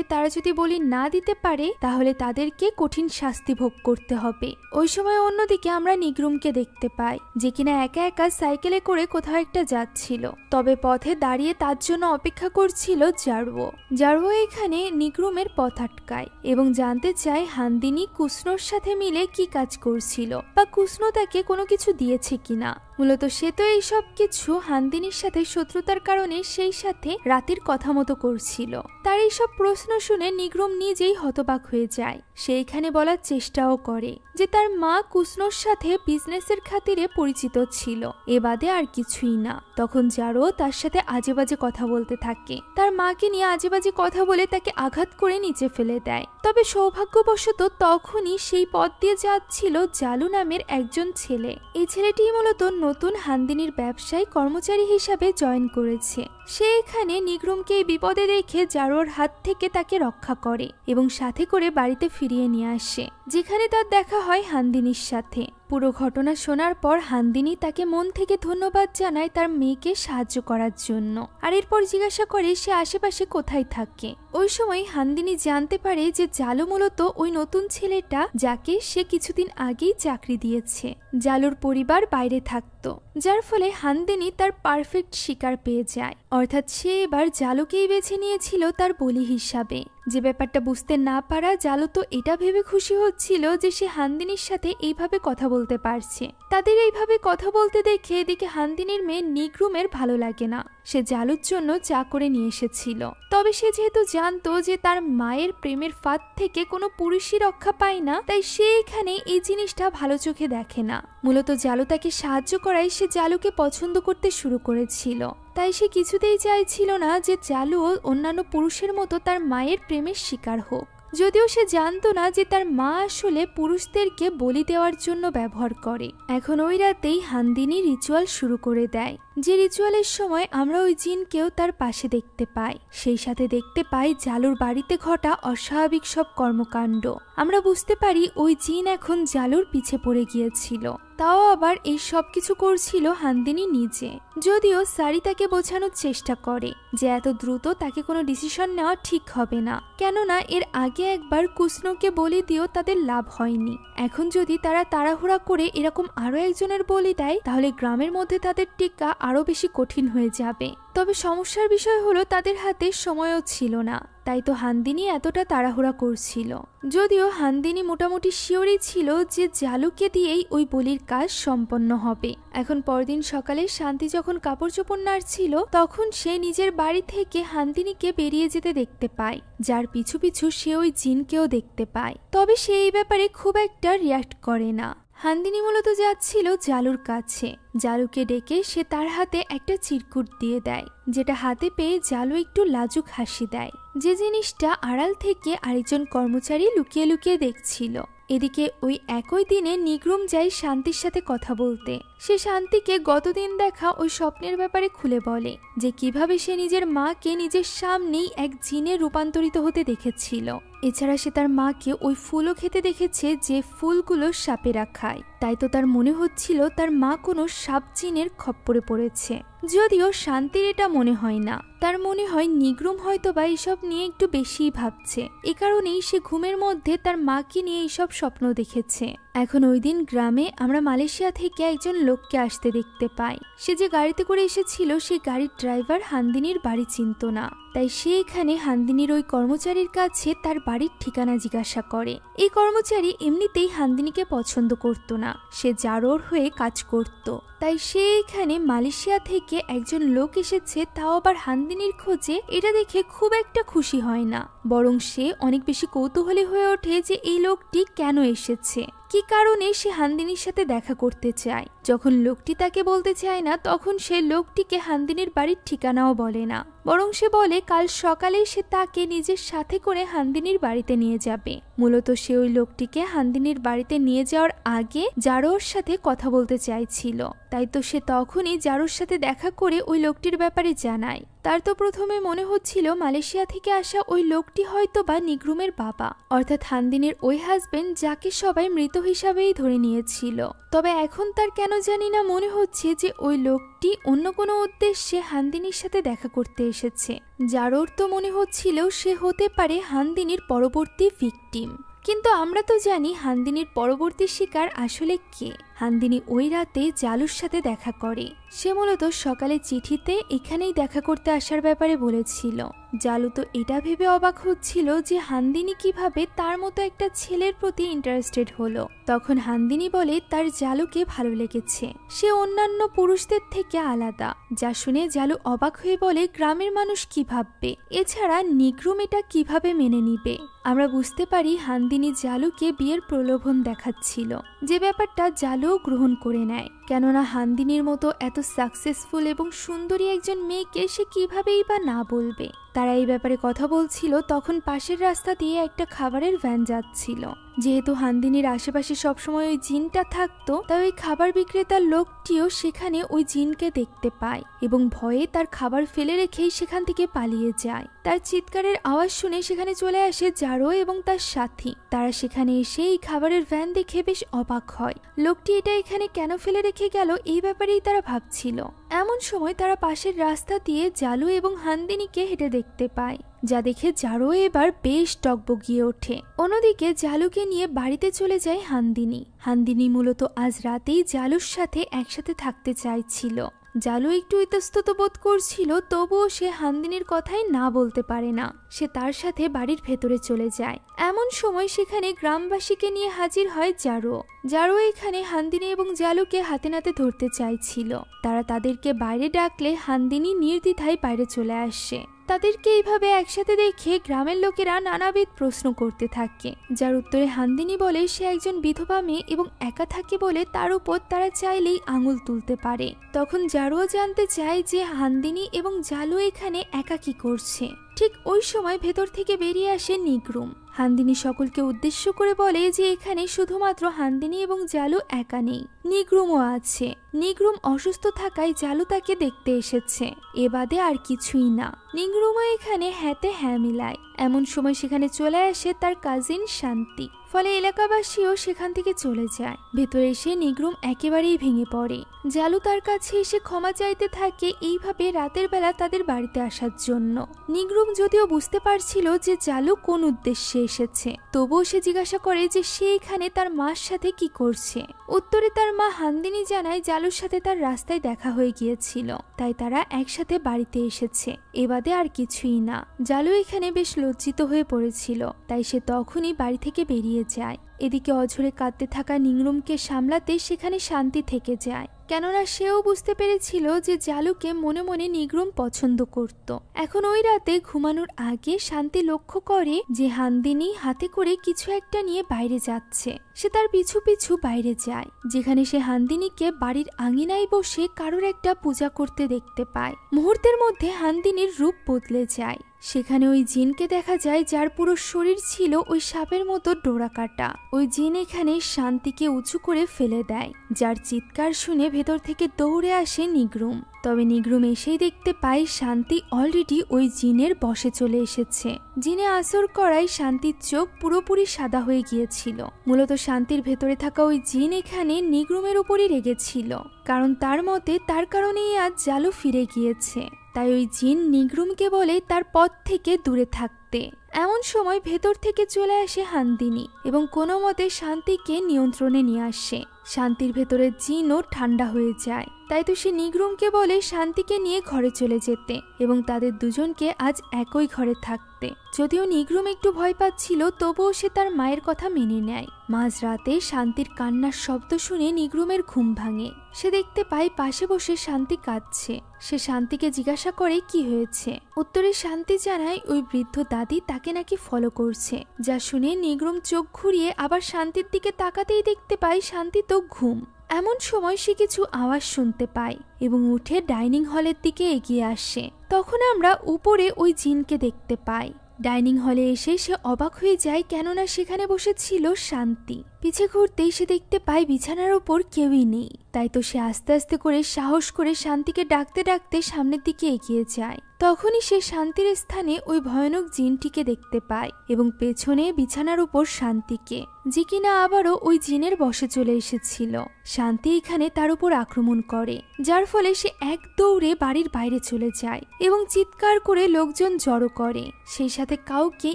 তারা যদি বলি না দিতে পারে তাহলে তাদেরকে কঠিন শাস্তি ভোগ করতে হবে। ওই সময় অন্যদিকে আমরা নিগ্রুমকে দেখতে পাই, যে কিনা একা একা সাইকেলে করে কোথাও একটা যাচ্ছিল, তবে পথে দাঁড়িয়ে তার জন্য অপেক্ষা করছিল জারুও। জারুও এখানে নিগ্রুমের পথ আটকায় এবং জানতে চায় হান্দিনী কুসনোর সাথে মিলে কি কাজ করছিল বা কুসনো তাকে কোনো কিছু দিয়েছে কিনা। মূলত সে তো এই সব কিছু হান্দিনীর সাথে শত্রুতার কারণে সেই সাথে রাতের কথা মতো করছিল। তার এইসব প্রশ্ন শুনে নিগ্রুম নিজেই হতবাক হয়ে যায়। সে এখানে বলার চেষ্টাও করে যে তার মা কুসনোর সাথে বিজনেসের খাতিরে পরিচিত ছিল, এ বাদে আর কিছুই না। তখন জারো তার সাথে আজেবাজে কথা বলতে থাকে, তার মাকে নিয়ে আজেবাজে কথা বলে তাকে আঘাত করে নিচে ফেলে দেয়। তবে সৌভাগ্যবশত তখনই সেই পথ দিয়ে যাচ্ছিল জালু নামের একজন ছেলে। এই ছেলেটি মূলত নতুন হান্দিনীর ব্যবসায় কর্মচারী হিসাবে জয়েন করেছে। সে এখানে নিগ্রুমকে এই বিপদে দেখে জারোর হাত থেকে তাকে রক্ষা করে এবং সাথে করে বাড়িতে ফিরিয়ে নিয়ে আসে, যেখানে তার দেখা হয় হান্দিনীর সাথে। পুরো ঘটনা শোনার পর হান্দিনী তাকে মন থেকে ধন্যবাদ জানায় তার মেয়েকে সাহায্য করার জন্য, আর এরপর জিজ্ঞাসা করে সে আশেপাশে কোথায় থাকে। ওই সময় হান্দিনী জানতে পারে যে জালু মূলত ওই নতুন ছেলেটা যাকে সে কিছুদিন আগেই চাকরি দিয়েছে। জালুর পরিবার বাইরে থাকতো, যার ফলে হান্দিনী তার পারফেক্ট শিকার পেয়ে যায়, অর্থাৎ সে এবার জালুকেই বেছে নিয়েছিল তার বলি হিসাবে। যে ব্যাপারটা বুঝতে না পারা জালু তো এটা ভেবে খুশি হচ্ছিল যে সে হান্দিনীর সাথে এইভাবে কথা বলতে পারছে। তাদের এইভাবে কথা বলতে দেখে এদিকে হান্দিনীর মেয়ে নিগ্রুমের ভালো লাগে না। সে জালুর জন্য চা করে নিয়ে এসেছিল, তবে সে যেহেতু জানতো যে তার মায়ের প্রেমের ফাঁদ থেকে কোনো পুরুষই রক্ষা পায় না, তাই সে এখানে এই জিনিসটা ভালো চোখে দেখে না। মূলত জালু তাকে সাহায্য করায় সে জালুকে পছন্দ করতে শুরু করেছিল, তাই সে কিছুতেই চাইছিল না যে জালুও অন্যান্য পুরুষের মতো তার মায়ের প্রেমের শিকার হোক। যদিও সে জানতো না যে তার মা আসলে পুরুষদেরকে বলি দেওয়ার জন্য ব্যবহার করে। এখন ওই রাতেই হান্দিনী রিচুয়াল শুরু করে দেয়, যে রিচুয়ালের সময় আমরা ওই জিনকেও তার পাশে দেখতে পাই। সেই সাথে দেখতে পাই জালুর বাড়িতে ঘটা অস্বাভাবিক সব কর্মকাণ্ড। আমরা বুঝতে পারি ওই জিন এখন জালুর পিছে পড়ে গিয়েছিল, তাও আবার এই সব কিছু করছিল হান্দিনী নিজে। যদিও সারি তাকে বোঝানোর চেষ্টা করে যে এত দ্রুত তাকে কোনো ডিসিশন নেওয়া ঠিক হবে না, কেননা এর আগে একবার কুসনোকে বলি দিয়েও তাদের লাভ হয়নি। এখন যদি তারা তাড়াহুড়া করে এরকম আরো একজনের বলি দেয় তাহলে গ্রামের মধ্যে তাদের টিকা আরো বেশি কঠিন হয়ে যাবে। তবে সমস্যার বিষয় হলো তাদের হাতে সময়ও ছিল না, তাই তো হান্দিনী এতটা তাড়াহুড়া করছিল। যদিও হান্দিনী মোটামুটি শিওরই ছিল যে জালুকে দিয়েই ওই বলির কাজ সম্পন্ন হবে। এখন পরদিন সকালে শান্তি যখন কাপড় চোপড় নাড়ছিল তখন সে নিজের বাড়ি থেকে হান্দিনীকে বেরিয়ে যেতে দেখতে পায়, যার পিছু পিছু সে ওই জিনকেও দেখতে পায়। তবে সে এই ব্যাপারে খুব একটা রিয়াক্ট করে না। হান্দিনী মূলত যাচ্ছিল জালুর কাছে। জালুকে ডেকে সে তার হাতে একটা চিরকুট দিয়ে দেয়, যেটা হাতে পেয়ে জালু একটু লাজুক হাসি দেয়, যে জিনিসটা আড়াল থেকে আরেকজন কর্মচারী লুকিয়ে লুকিয়ে দেখছিল। এদিকে ওই একই দিনে নিগ্রুম যায় শান্তির সাথে কথা বলতে। সে শান্তিকে গতদিন দেখা ওই স্বপ্নের ব্যাপারে খুলে বলে যে কিভাবে সে নিজের মাকে নিজের সামনেই এক জিনে রূপান্তরিত হতে দেখেছিল। এছাড়া সে তার মাকে ওই ফুলও খেতে দেখেছে যে ফুলগুলো সাপেরা খায়, তাই তো তার মনে হচ্ছিল তার মা কোনো সাপ জিনের খপ্পরে পড়েছে। যদিও শান্তির এটা মনে হয় না, তার মনে হয় নিগ্রুম হয়তো বা এইসব নিয়ে একটু বেশিই ভাবছে। এ কারণেই সে ঘুমের মধ্যে তার মাকে নিয়ে এইসব স্বপ্ন দেখেছে। এখন ওই দিন গ্রামে আমরা মালয়েশিয়া থেকে একজন লোককে আসতে দেখতে পাই। সে যে গাড়িতে করে এসেছিল সেই গাড়ির ড্রাইভার হান্দিনীর বাড়ি চিনত না, তাই সে এখানে হান্দিনীর ওই কর্মচারীর কাছে তার বাড়ির ঠিকানা জিজ্ঞাসা করে। এই কর্মচারী এমনিতেই হান্দিনীকে পছন্দ করত না, সে জারোর হয়ে কাজ করত, তাই সে এখানে মালয়েশিয়া থেকে একজন লোক এসেছে, তাও আবার হান্দিনীর খোঁজে, এটা দেখে খুব একটা খুশি হয় না, বরং সে অনেক বেশি কৌতূহলী হয়ে ওঠে যে এই লোকটি কেন এসেছে, কি কারণে সে হান্দিনীর সাথে দেখা করতে চায়। যখন লোকটি তাকে বলতে চায় না, তখন সে লোকটিকে হান্দিনীর বাড়ির ঠিকানাও বলে না, বরং সে বলে কাল সকালে সে তাকে নিজের সাথে করে হান্দিনীর বাড়িতে নিয়ে যাবে। মূলত সে ওই লোকটিকে হান্দিনীর বাড়িতে নিয়ে যাওয়ার আগে জারোর সাথে কথা বলতে চাইছিল, তাই তো সে তখনই জারোর সাথে দেখা করে ওই লোকটির ব্যাপারে জানায়। তার তো প্রথমে মনে হচ্ছিল মালয়েশিয়া থেকে আসা ওই লোকটি হয়তো বা নিগ্রুমের বাবা, অর্থাৎ হান্দিনীর ওই হাজবেন্ড, যাকে সবাই মৃত হিসাবেই ধরে নিয়েছিল। তবে এখন তার কেন জানি না মনে হচ্ছে যে ওই লোকটি অন্য কোনো উদ্দেশ্যে হান্দিনীর সাথে দেখা করতে এসেছে। জারোর তো মনে হচ্ছিল সে হতে পারে হান্দিনীর পরবর্তী ভিকটিম, কিন্তু আমরা তো জানি হান্দিনীর পরবর্তী শিকার আসলে কে। হান্দিনী ওই রাতে জালুর সাথে দেখা করে। সে মূলত সকালে চিঠিতে এখানেই দেখা করতে আসার ব্যাপারে বলেছিল। জালু তো এটা ভেবে অবাক হচ্ছিল যে হান্দিনী কিভাবে তার মতো একটা ছেলের প্রতি ইন্টারেস্টেড হলো। তখন হান্দিনী বলে তার জালুকে ভালো লেগেছে, সে অন্যান্য পুরুষদের থেকে আলাদা। যা শুনে জালু অবাক হয়ে বলে গ্রামের মানুষ কি ভাববে, এছাড়া নিগ্রুম এটা কিভাবে মেনে নিবে। আমরা বুঝতে পারি হান্দিনী জালুকে বিয়ের প্রলোভন দেখাচ্ছিল, যে ব্যাপারটা জালুও গ্রহণ করে নেয়, কেননা হান্দিনীর মতো এত সাকসেসফুল এবং সুন্দরী একজন মেয়েকে সে কিভাবেই বা না বলবে। তারা এই ব্যাপারে কথা বলছিল, তখন পাশের রাস্তা দিয়ে একটা খাবারের ভ্যান যাচ্ছিল। যেহেতু হান্দিনীর আশেপাশে সবসময় ওই জিনটা থাকতো, তাই ওই খাবার বিক্রেতার লোকটিও সেখানে ওই জিনকে দেখতে পায় এবং ভয়ে তার খাবার ফেলে রেখেই সেখান থেকে পালিয়ে যায়। তার চিৎকারের আওয়াজ শুনে সেখানে চলে আসে জারো এবং তার সাথী। তারা সেখানে এসে এই খাবারের ভ্যান দেখে বেশ অবাক হয়। লোকটি এটা এখানে কেন ফেলে রেখে গেল, এই ব্যাপারেই তারা ভাবছিল। এমন সময় তারা পাশের রাস্তা দিয়ে জালু এবং হান্দিনীকে হেঁটে দেখতে পায়, যা দেখে জারো এবার বেশ টগবগিয়ে ওঠে। অন্যদিকে জালুকে নিয়ে বাড়িতে চলে যায় হান্দিনী। হান্দিনী মূলত আজ রাতেই জালুর সাথে একসাথে থাকতে চাইছিল। জালু একটু ইতস্তত বোধ করছিল, তবুও সে হান্দিনীর কথাই না বলতে পারে না। সে তার সাথে বাড়ির ভেতরে চলে যায়। এমন সময় সেখানে গ্রামবাসীকে নিয়ে হাজির হয় জারো। জারো এখানে হান্দিনী এবং জালুকে হাতে নাতে ধরতে চাইছিল। তারা তাদেরকে বাইরে ডাকলে হান্দিনী নির্দ্বিধায় বাইরে চলে আসে। তাদেরকে এইভাবে একসাথে দেখে গ্রামের লোকেরা নানাবিধ প্রশ্ন করতে থাকে, যার উত্তরে হান্দিনী বলে সে একজন বিধবা মেয়ে এবং একা থাকে বলে তার উপর তারা চাইলেই আঙুল তুলতে পারে। তখন জারুও জানতে চায় যে হান্দিনী এবং জালু এখানে একা কি করছে। ঠিক ওই সময় ভেতর থেকে বেরিয়ে আসে নিগ্রুম। হান্দিনী সকলকে উদ্দেশ্য করে বলে যে এখানে শুধুমাত্র হান্দিনী এবং জালু একা নেই, নিগ্রুমও আছে। নিগ্রুম অসুস্থ থাকায় জালু তাকে দেখতে এসেছে, এ বাদে আর কিছুই না। নিগ্রুমও এখানে হ্যাঁতে হ্যাঁ মিলায়। এমন সময় সেখানে চলে আসে তার কাজিন শান্তি, ফলে এলাকাবাসীও সেখান থেকে চলে যায়। ভেতরে এসে নিগ্রুম একেবারেই ভেঙে পড়ে। জালু তার কাছে এসে ক্ষমা চাইতে থাকে এইভাবে রাতের বেলা তাদের বাড়িতে আসার জন্য। নিগ্রুম যদিও বুঝতে পারছিল যে জালু কোন উদ্দেশ্যে এসেছে, তবুও সে জিজ্ঞাসা করে যে সে এখানে তার মার সাথে কি করছে। উত্তরে তার মা হান্দিনী জানায় জালুর সাথে তার রাস্তায় দেখা হয়ে গিয়েছিল, তাই তারা একসাথে বাড়িতে এসেছে, এ বাদে আর কিছুই না। জালু এখানে বেশ লজ্জিত হয়ে পড়েছিল, তাই সে তখনই বাড়ি থেকে বেরিয়ে যায়। এদিকে অঝরে কাঁদতে থাকা নিগ্রুমকে সামলাতে সেখানে শান্তি থেকে যায়, কেননা সেও বুঝতে পেরেছিল যে জালুকে মনে মনে নিগ্রুম পছন্দ করত। এখন ওই রাতে ঘুমানোর আগে শান্তি লক্ষ্য করে যে হান্দিনী হাতে করে কিছু একটা নিয়ে বাইরে যাচ্ছে। সে তার পিছু পিছু বাইরে যায়, যেখানে সে হান্দিনীকে বাড়ির আঙিনায় বসে কারোর একটা পূজা করতে দেখতে পায়। মুহূর্তের মধ্যে হান্দিনীর রূপ বদলে যায়। সেখানে ওই জিনকে দেখা যায়, যার পুরো শরীর ছিল ওই সাপের মতো ডোরা কাটা। ওই জিন এখানে শান্তিকে উঁচু করে ফেলে দেয়, যার চিৎকার শুনে ভেতর থেকে দৌড়ে আসে নিগ্রুম। তবে নিগ্রুম এসেই দেখতে পায় শান্তি অলরেডি ওই জিনের বশে চলে এসেছে। জিনে আসর করায় শান্তির চোখ পুরোপুরি সাদা হয়ে গিয়েছিল। মূলত শান্তির ভেতরে থাকা ওই জিন এখানে নিগ্রুমের উপরই রেগেছিল, কারণ তার মতে তার কারণেই আজ জালু ফিরে গিয়েছে। তাই ওই জিন নিগ্রুমকে বলে তার পথ থেকে দূরে থাকতে। এমন সময় ভেতর থেকে চলে আসে হান্দিনী এবং কোনো মতে শান্তিকে নিয়ন্ত্রণে নিয়ে আসে। শান্তির ভেতরে জিনও ঠান্ডা হয়ে যায়। তাই তো সে নিগ্রুমকে বলে শান্তিকে নিয়ে ঘরে চলে যেতে এবং তাদের দুজনকে আজ একই ঘরে থাকতে। যদিও নিগ্রুম একটু ভয় পাচ্ছিল, তবুও সে তার মায়ের কথা মেনে নেয়। মাঝরাতে শান্তির কান্নার শব্দ শুনে নিগ্রুমের ঘুম ভাঙে। সে দেখতে পায় পাশে বসে শান্তি কাঁদছে। সে শান্তিকে জিজ্ঞাসা করে কি হয়েছে। উত্তরে শান্তি জানায় ওই বৃদ্ধ দাদি তাকে নাকি ফলো করছে। যা শুনে নিগ্রুম চোখ ঘুরিয়ে আবার শান্তির দিকে তাকাতেই দেখতে পায় শান্তি তো ঘুম। এমন সময় সে কিছু আওয়াজ শুনতে পায় এবং উঠে ডাইনিং হলের দিকে এগিয়ে আসে। তখন আমরা উপরে ওই জিনকে দেখতে পাই। ডাইনিং হলে এসে সে অবাক হয়ে যায়, কেননা সেখানে বসেছিল শান্তি। পিছে ঘুরতেই সে দেখতে পায় বিছানার ওপর কেউই নেই। তাই তো সে আস্তে আস্তে করে সাহস করে শান্তিকে ডাকতে ডাকতে সামনের দিকে এগিয়ে যায়। তখনই সে শান্তির স্থানে ওই ভয়ানক জিনটিকে দেখতে পায় এবং পেছনে বিছানার উপর শান্তিকে, যে কিনা আবারও ওই জিনের বশে চলে এসেছিল। শান্তি এখানে তার উপর আক্রমণ করে, যার ফলে সে এক দৌড়ে বাড়ির বাইরে চলে যায় এবং চিৎকার করে লোকজন জড়ো করে। সেই সাথে কাউকে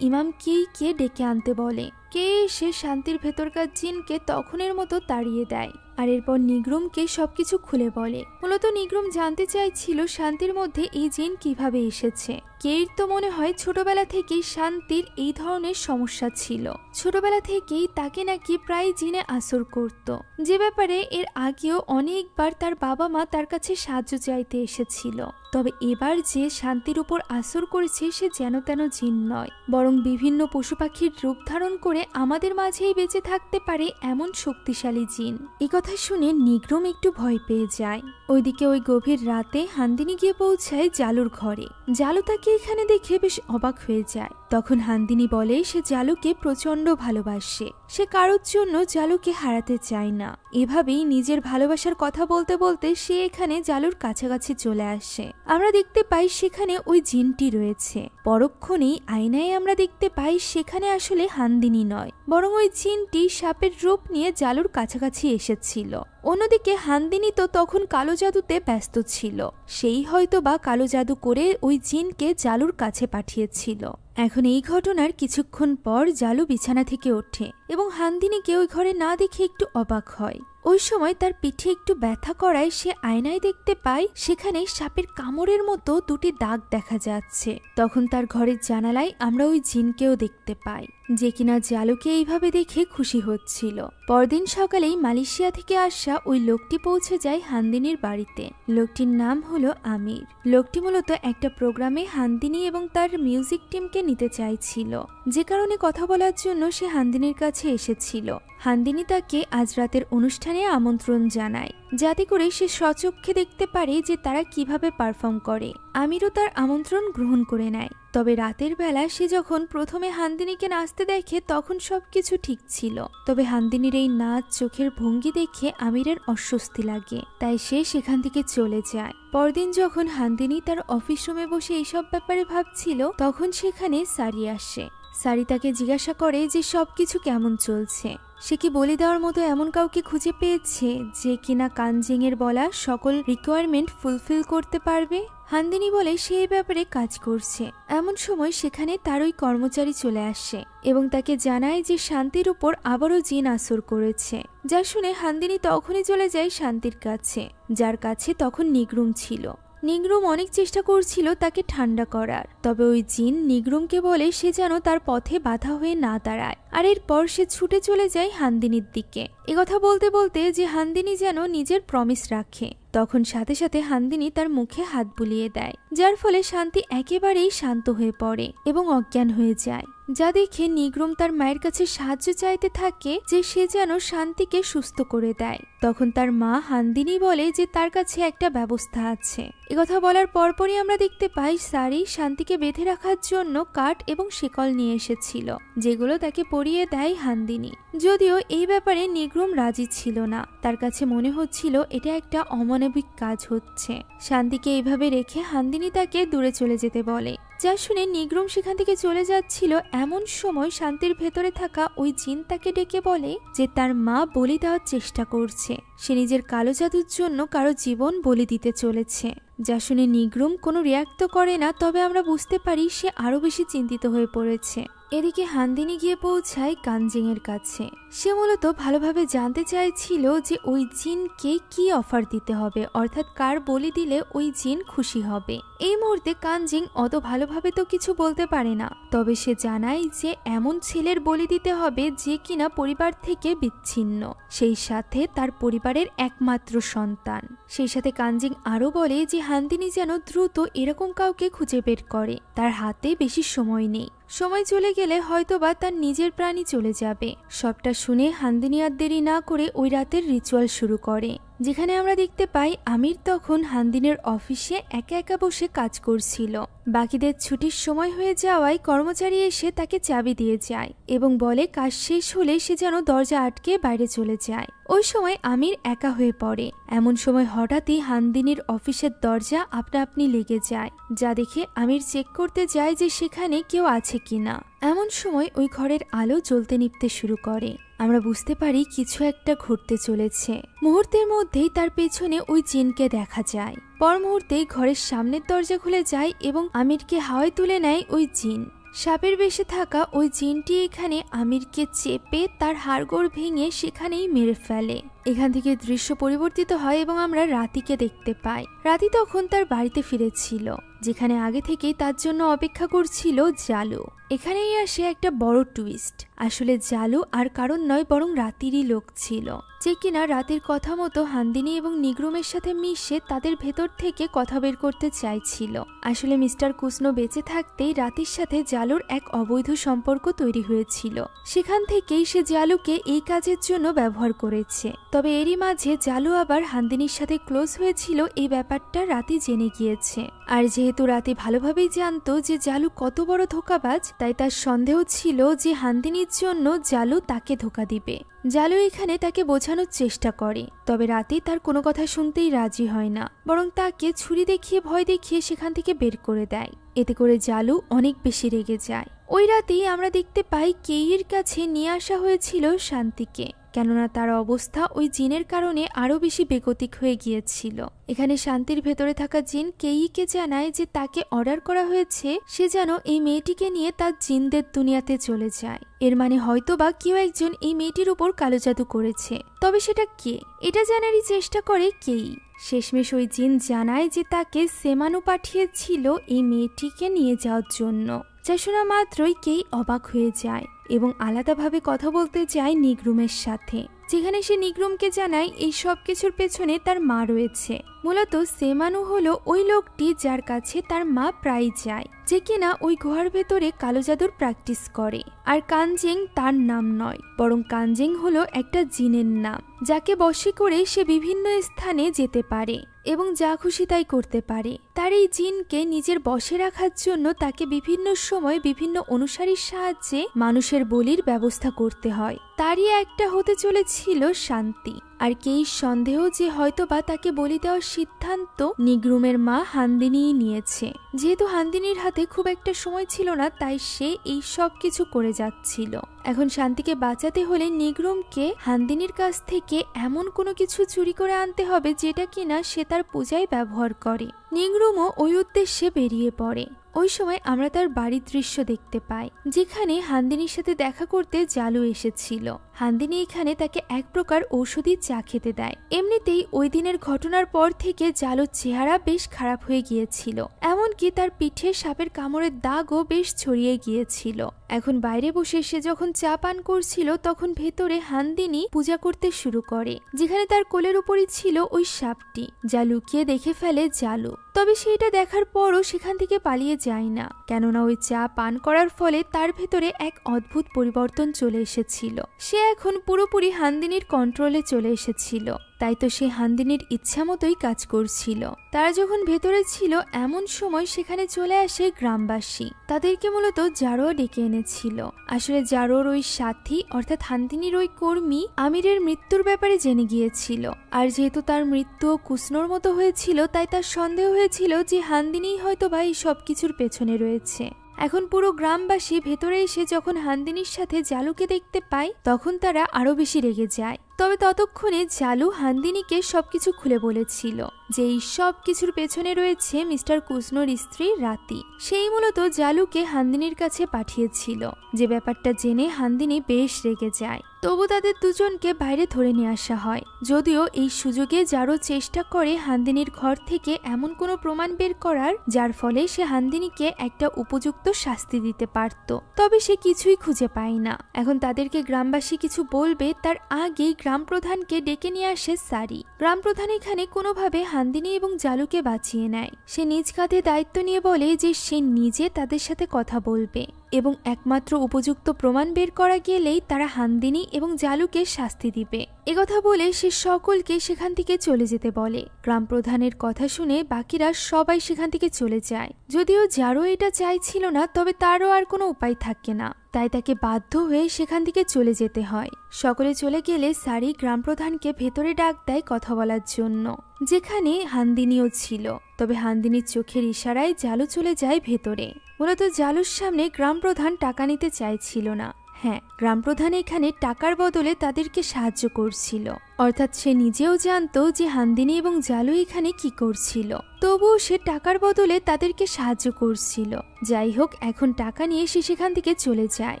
ইমামকে ডেকে আনতে বলে। কে এসে শান্তির ভেতরকার জিনকে তখনের মতো তাড়িয়ে দেয়। আর এরপর নিগ্রুমকে সবকিছু খুলে বলে। মূলত নিগ্রুম জানতে চাইছিল শান্তির মধ্যে এই জিন কিভাবে এসেছে। কেইর তো মনে হয় ছোটবেলা থেকেই শান্তির এই ধরনের সমস্যা ছিল। ছোটবেলা থেকেই তাকে নাকি প্রায় জিনে আসর করত, যে ব্যাপারে এর আগেও অনেকবার তার বাবা মা তার কাছে সাহায্য চাইতে এসেছিল। তবে এবার যে শান্তির উপর আসর করেছে সে যেন তেন জিন নয়, বরং বিভিন্ন পশু পাখির রূপ ধারণ করে আমাদের মাঝেই বেঁচে থাকতে পারে এমন শক্তিশালী জিন। এই কথা শুনে নিগ্রুম একটু ভয় পেয়ে যায়। ওইদিকে ওই গভীর রাতে হান্দিনী গিয়ে পৌঁছায় জালুর ঘরে। জালু তাকে এখানে দেখে বেশ অবাক হয়ে যায়। তখন হান্দিনী বলে সে জালুকে প্রচন্ড ভালোবাসে, সে কারোর জন্য জালুকে হারাতে চায় না। এভাবেই নিজের ভালোবাসার কথা বলতে বলতে সে এখানে জালুর কাছাকাছি চলে আসে। আমরা দেখতে পাই সেখানে ওই জিনটি রয়েছে। পরক্ষণেই আয়নায় আমরা দেখতে পাই সেখানে আসলে হান্দিনী নয়, বরং ওই জিনটি সাপের রূপ নিয়ে জালুর কাছাকাছি এসেছিল। অন্যদিকে হান্দিনী তো তখন কালো জাদুতে ব্যস্ত ছিল, সেই হয়তো বা কালো জাদু করে ওই জিনকে জালুর কাছে পাঠিয়েছিল। এখন এই ঘটনার কিছুক্ষণ পর জালু বিছানা থেকে ওঠে এবং হান্দিনীকে ওই ঘরে না দেখে একটু অবাক হয়। ওই সময় তার পিঠে একটু ব্যথা করায় সে আয়নায় দেখতে পায় সেখানে সাপের কামড়ের মতো দুটি দাগ দেখা যাচ্ছে। তখন তার ঘরের জানালায় আমরা ওই জিনকেও দেখতে পাই, যে কিনা জালুকে এইভাবে দেখে খুশি হচ্ছিল। পরদিন সকালেই মালয়েশিয়া থেকে আসা ওই লোকটি পৌঁছে যায় হান্দিনীর বাড়িতে। লোকটির নাম হলো আমির। লোকটি মূলত একটা প্রোগ্রামে হান্দিনী এবং তার মিউজিক টিমকে নিতে চাইছিল, যে কারণে কথা বলার জন্য সে হান্দিনীর কাছে এসেছিল। হান্দিনী তাকে আজ রাতের অনুষ্ঠানে আমন্ত্রণ জানায়, যাতে করে সে স্বচক্ষে দেখতে পারে যে তারা কিভাবে পারফর্ম করে। আমিরও তার আমন্ত্রণ গ্রহণ করে নেয়। তবে রাতের বেলা সে যখন প্রথমে হান্দিনীকে নাচতে দেখে তখন সবকিছু ঠিক ছিল। তবে হান্দিনীর এই নাচ, চোখের ভঙ্গি দেখে আমিরের অস্বস্তি লাগে, তাই সে সেখান থেকে চলে যায়। পরদিন যখন হান্দিনী তার অফিস রুমে বসে এইসব ব্যাপারে ভাবছিল, তখন সেখানে সারি আসে। সারি তাকে জিজ্ঞাসা করে যে সবকিছু কেমন চলছে। সে কি বলে দেওয়ার মতো এমন কাউকে খুঁজে পেয়েছে যে কিনা কানজিং এর বলা সকল রিকোয়ারমেন্ট ফুলফিল করতে পারবে। হান্দিনী বলে সে এই ব্যাপারে কাজ করছে। এমন সময় সেখানে তার ওই কর্মচারী চলে আসে এবং তাকে জানায় যে শান্তির উপর আবারও জিন আসর করেছে। যা শুনে হান্দিনী তখনই চলে যায় শান্তির কাছে, যার কাছে তখন নিগ্রুম ছিল। নিগ্রুম অনেক চেষ্টা করছিল তাকে ঠান্ডা করার, তবে ওই জিন নিগ্রুমকে বলে সে যেন তার পথে বাধা হয়ে না দাঁড়ায়। আর এরপর সে ছুটে চলে যায় হান্দিনীর দিকে। একথা বলতে বলতে যে হান্দিনী যেন নিজের প্রমিস রাখে, তখন সাথে সাথে হান্দিনী তার মুখে হাত বুলিয়ে দেয়, যার ফলে শান্তি একেবারেই শান্ত হয়ে পড়ে এবং অজ্ঞান হয়ে যায়। যা দেখে নিগ্রুম তার মায়ের কাছে সাহায্য চাইতে থাকে যে সে যেন শান্তিকে সুস্থ করে দেয়। তখন তার মা হান্দিনী বলে যে তার কাছে একটা ব্যবস্থা আছে। একথা বলার পরপরই আমরা দেখতে পাই সারি শান্তিকে বেঁধে রাখার জন্য কাঠ এবং শিকল নিয়ে এসেছিল, যেগুলো তাকে পরিয়ে দেয় হান্দিনী। যদিও এই ব্যাপারে নিগ্রুম রাজি ছিল না, তার কাছে মনে হচ্ছিল এটা একটা অমানবিক কাজ হচ্ছে। শান্তিকে এইভাবে রেখে হান্দিনী তাকে দূরে চলে যেতে বলে। যা শুনে নিগ্রুম সেখান থেকে চলে যাচ্ছিল, এমন সময় শান্তির ভেতরে থাকা ওই জিন তাকে ডেকে বলে যে তার মা বলি দেওয়ার চেষ্টা করছে, সে নিজের কালো জাদুর জন্য কারো জীবন বলি দিতে চলেছে। যা শুনে নিগ্রুম কোনো রিয়াক্ট তো করে না, তবে আমরা বুঝতে পারি সে আরো বেশি চিন্তিত হয়ে পড়েছে। এদিকে হান্দিনী গিয়ে পৌঁছায় কানজিং এর কাছে। সে মূলত ভালোভাবে জানতে চাইছিল যে ওই জিনকে কি অফার দিতে হবে, অর্থাৎ কার বলি দিলে ওই জিন খুশি হবে। এই মুহূর্তে কানজিং অত ভালোভাবে তো কিছু বলতে পারে না, তবে সে জানায় যে এমন ছেলের বলি দিতে হবে যে কিনা পরিবার থেকে বিচ্ছিন্ন, সেই সাথে তার পরিবারের একমাত্র সন্তান। সেই সাথে কানজিং আরো বলে যে হান্দিনী যেন দ্রুত এরকম কাউকে খুঁজে বের করে, তার হাতে বেশি সময় নেই, সময় চলে গেলে হয়তোবা তার নিজের প্রাণই চলে যাবে। সবটা শুনে হান্দিনী আর দেরি না করে ওই রাতের রিচুয়াল শুরু করে, যেখানে আমরা দেখতে পাই আমির তখন হান্দিনের অফিসে একা একা বসে কাজ করছিল। বাকিদের ছুটির সময় হয়ে যাওয়ায় কর্মচারী এসে তাকে চাবি দিয়ে যায় এবং বলে কাজ শেষ হলে সে যেন দরজা আটকে বাইরে চলে যায়। ওই সময় আমির একা হয়ে পড়ে। এমন সময় হঠাৎই হান্দিনীর অফিসের দরজা আপনা আপনি লেগে যায়, যা দেখে আমির চেক করতে যায় যে সেখানে কেউ আছে কিনা। এমন সময় ওই ঘরের আলো জ্বলতে নিভতে শুরু করে। আমরা বুঝতে পারি কিছু একটা ঘটতে চলেছে। মুহূর্তের মধ্যেই তার পেছনে ওই জিনকে দেখা যায়। পর মুহূর্তেই ঘরের সামনের দরজা খুলে যায় এবং আমিরকে হাওয়ায় তুলে নেয় ওই জিন। সাপের বেশে থাকা ওই জিনটি এখানে আমিরকে চেপে তার হাড়গোড় ভেঙে সেখানেই মেরে ফেলে। এখান থেকে দৃশ্য পরিবর্তিত হয় এবং আমরা রাতিকে দেখতে পাই। রাতি তখন তার বাড়িতে ফিরেছিল, যেখানে আগে থেকেই তার জন্য অপেক্ষা করছিল জালু। এখানেই আসে একটা বড় টুইস্ট। আসলে জালু আর কারণ নয়, বরং রাতিরই লোক ছিল, যে কিনা রাতের কথা মতো হান্দিনী এবং নিগ্রুমের সাথে মিশে তাদের ভেতর থেকে কথা বের করতে চাইছিল। আসলে মিস্টার কুসনো বেঁচে থাকতেই রাতির সাথে জালুর এক অবৈধ সম্পর্ক তৈরি হয়েছিল। সেখান থেকেই সে জালুকে এই কাজের জন্য ব্যবহার করেছে। তবে এরই মাঝে জালু আবার হান্দিনীর সাথে ক্লোজ হয়েছিল, এই ব্যাপারটা রাতি জেনে গিয়েছে। আর যেহেতু রাতি ভালোভাবেই জানতো যে জালু কত বড় ধোঁকাবাজ, তাই তার সন্দেহ ছিল যে হান্দিনীর জন্য জালু তাকে ধোঁকা দিবে। জালু এখানে তাকে বোঝানোর চেষ্টা করে, তবে রাতে তার কোনো কথা শুনতেই রাজি হয় না, বরং তাকে ছুরি দেখিয়ে ভয় দেখিয়ে সেখান থেকে বের করে দেয়। এতে করে জালু অনেক বেশি রেগে যায়। ওই রাতেই আমরা দেখতে পাই কেইয়ের কাছে নিয়ে আসা হয়েছিল শান্তিকে, কেননা তার অবস্থা ওই জিনের কারণে আরো বেশি বেগতিক হয়ে গিয়েছিল। এখানে শান্তির ভেতরে থাকা জিন কেইকে জানায় যে তাকে অর্ডার করা হয়েছে সে যেন এই মেয়েটিকে নিয়ে তার জিনদের দুনিয়াতে চলে যায়। এর মানে হয়তোবা কেউ একজন এই মেয়েটির উপর কালো জাদু করেছে, তবে সেটা কে এটা জানারই চেষ্টা করে কেই। শেষমেশ ওই জিন জানায় যে তাকে সেমানু পাঠিয়েছিল এই মেয়েটিকে নিয়ে যাওয়ার জন্য। যা শোনা মাত্রই কেই অবাক হয়ে যায় এবং আলাদাভাবে কথা বলতে চায় নিগ্রুমের সাথে, যেখানে সে নিগ্রুমকে জানায় এই সব কিছুর পেছনে তার মা রয়েছে। মূলত সেমানু হলো ওই লোকটি যার কাছে তার মা প্রায় যায়, যে কিনা ওই গুহার ভেতরে কালো জাদুর প্র্যাকটিস করে। আর কানজিং তার নাম নয়, বরং কানজিং হলো একটা জিনের নাম, যাকে বশে করে সে বিভিন্ন স্থানে যেতে পারে এবং যা খুশি তাই করতে পারে। তার এই জিনকে নিজের বশে রাখার জন্য তাকে বিভিন্ন সময় বিভিন্ন অনুসারীর সাহায্যে মানুষের বলির ব্যবস্থা করতে হয়। তারই একটা হতে চলেছিল শান্তি। আর কেই সন্দেহ যে হয়তোবা তাকে বলি দেওয়ার সিদ্ধান্ত নিগ্রুমের মা হান্দিনীই নিয়েছে। যেহেতু হান্দিনীর হাতে খুব একটা সময় ছিল না, তাই সে এই সব কিছু করে যাচ্ছিল। এখন শান্তিকে বাঁচাতে হলে নিগ্রুমকে হান্দিনীর কাছ থেকে এমন কোনো কিছু চুরি করে আনতে হবে যেটা কিনা সে তার পূজায় ব্যবহার করে। নিগ্রুমও ওই উদ্দেশ্যে বেরিয়ে পড়ে। ওই সময় আমরা তার বাড়ির দৃশ্য দেখতে পাই, যেখানে হান্দিনীর সাথে দেখা করতে জালু এসেছিল। হান্দিনী এখানে তাকে এক প্রকার ঔষধি চা খেতে দেয়। এমনিতেই ওই দিনের ঘটনার পর থেকে জালুর চেহারা বেশ খারাপ হয়ে গিয়েছিল, এমনকি তার পিঠে সাপের কামড়ের দাগও বেশ ছড়িয়ে গিয়েছিল। এখন বাইরে বসে সে যখন চা পান করছিল, তখন ভেতরে হান্দিনী পূজা করতে শুরু করে, যেখানে তার কোলের উপরই ছিল ওই সাপটি, যা লুকিয়ে দেখে ফেলে জালু। তবে সেটা দেখার পরও সেখান থেকে পালিয়ে যায় না, কেননা ওই চা পান করার ফলে তার ভেতরে এক অদ্ভুত পরিবর্তন চলে এসেছিল। সে এখন পুরোপুরি হান্দিনীর কন্ট্রোলে চলে এসেছিল, তাই তো সে হান্দিনীর ইচ্ছা মতোই কাজ করছিল। তারা যখন ভেতরে ছিল এমন সময় সেখানে চলে আসে গ্রামবাসী। তাদেরকে মূলত জারোয়া ডেকে এনেছিল। আসলে জারোর ওই সাথী অর্থাৎ হান্দিনীর ওই কর্মী আমিরের মৃত্যুর ব্যাপারে জেনে গিয়েছিল। আর যেহেতু তার মৃত্যু কুসনোর মতো হয়েছিল, তাই তার সন্দেহ হয়েছিল যে হান্দিনী হয়তোবা এই সবকিছুর পেছনে রয়েছে। এখন পুরো গ্রামবাসী ভেতরে এসে যখন হান্দিনীর সাথে জালুকে দেখতে পায়, তখন তারা আরো বেশি রেগে যায়। তবে ততক্ষণে জালু হান্দিনীকে সবকিছু খুলে বলেছিল যে এই সব কিছুর পেছনে রয়েছে মিস্টার কুসনোর স্ত্রী রাতি। সেই মূলত জালুকে হান্দিনীর কাছে পাঠিয়েছিল। যে ব্যাপারটা জেনে হান্দিনী বেশ রেগে যায়। তবু তাদের দুজনকে বাইরে ধরে নিয়ে আসা হয়। যদিও এই সুযোগে জারো চেষ্টা করে হান্দিনীর ঘর থেকে এমন কোনো প্রমাণ বের করার যার ফলে সে হান্দিনীকে একটা উপযুক্ত শাস্তি দিতে পারত, তবে সে কিছুই খুঁজে পায় না। এখন তাদেরকে গ্রামবাসী কিছু বলবে তার আগেই গ্রাম প্রধানকে ডেকে নিয়ে আসে সারি। গ্রাম প্রধান এখানে কোনোভাবে হান্দিনী এবং জালুকে বাঁচিয়ে নেয়। সে নিজ কাঁধে দায়িত্ব নিয়ে বলে যে সে নিজে তাদের সাথে কথা বলবে এবং একমাত্র উপযুক্ত প্রমাণ বের করা গেলেই তারা হান্দিনী এবং জালুকে শাস্তি দিবে। একথা বলে সে সকলকে সেখান থেকে চলে যেতে বলে। গ্রাম প্রধানের কথা শুনে বাকিরা সবাই সেখান থেকে চলে যায়। যদিও জারো এটা চাইছিল না, তবে তারও আর কোনো উপায় থাকে না, তাই তাকে বাধ্য হয়ে সেখান থেকে চলে যেতে হয়। সকলে চলে গেলে সারি গ্রাম প্রধানকে ভেতরে ডাক দেয় কথা বলার জন্য, যেখানে হান্দিনীও ছিল। তবে হান্দিনীর চোখের ইশারায় জালু চলে যায় ভেতরে। মূলত জালুর সামনে গ্রাম প্রধান টাকা নিতে চাইছিল না। হ্যাঁ, গ্রাম প্রধান এখানে টাকার বদলে তাদেরকে সাহায্য করছিল, অর্থাৎ সে নিজেও জানতো যে হান্দিনী এবং জালু এখানে কি করছিল, তবুও সে টাকার বদলে তাদেরকে সাহায্য করছিল। যাই হোক, এখন টাকা নিয়ে সে সেখান থেকে চলে যায়।